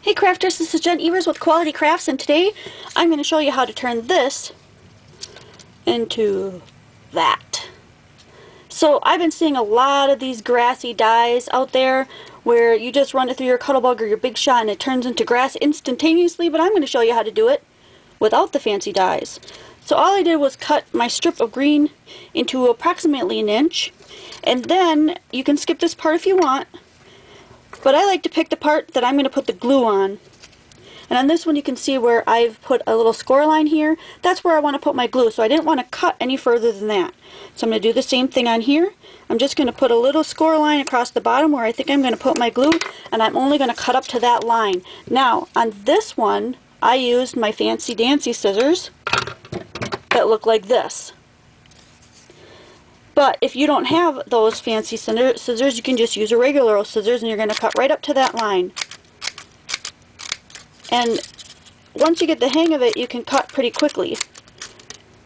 Hey crafters, this is Jen Evers with Quality Crafts, and today I'm going to show you how to turn this into that. So I've been seeing a lot of these grassy dyes out there where you just run it through your Cuttlebug or your Big Shot and it turns into grass instantaneously, but I'm going to show you how to do it without the fancy dyes. So all I did was cut my strip of green into approximately 1 inch, and then you can skip this part if you want. But I like to pick the part that I'm going to put the glue on. And on this one you can see where I've put a little score line here. That's where I want to put my glue, so I didn't want to cut any further than that. So I'm going to do the same thing on here. I'm just going to put a little score line across the bottom where I think I'm going to put my glue, and I'm only going to cut up to that line. Now on this one I used my fancy dancy scissors that look like this. But if you don't have those fancy scissors, you can just use a regular old scissors, and you're going to cut right up to that line. And once you get the hang of it, you can cut pretty quickly.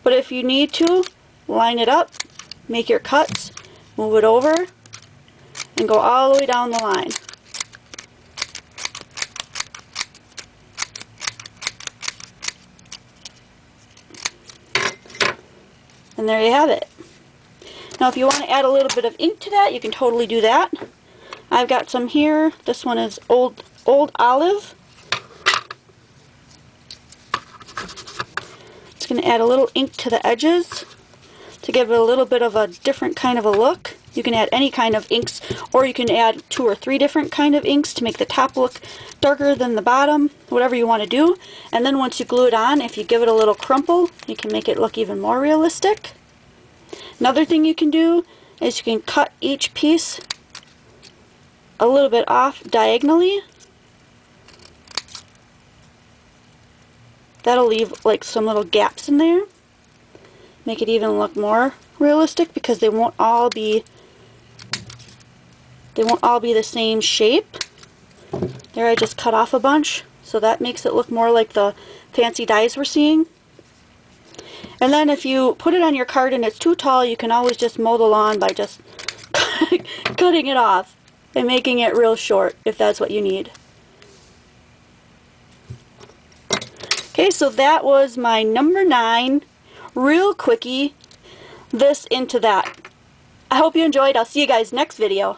But if you need to, line it up, make your cuts, move it over, and go all the way down the line. And there you have it. Now if you want to add a little bit of ink to that, you can totally do that. I've got some here. This one is Old Olive. It's going to add a little ink to the edges to give it a little bit of a different kind of a look. You can add any kind of inks, or you can add 2 or 3 different kind of inks to make the top look darker than the bottom, whatever you want to do. And then once you glue it on, if you give it a little crumple, you can make it look even more realistic. Another thing you can do is you can cut each piece a little bit off diagonally. That'll leave like some little gaps in there. Make it even look more realistic, because they won't all be the same shape. There, I just cut off a bunch, so that makes it look more like the fancy dyes we're seeing. And then if you put it on your card and it's too tall, you can always just mow the lawn by just cutting it off and making it real short if that's what you need. Okay, so that was my number 9, real quickie, this into that. I hope you enjoyed. I'll see you guys next video.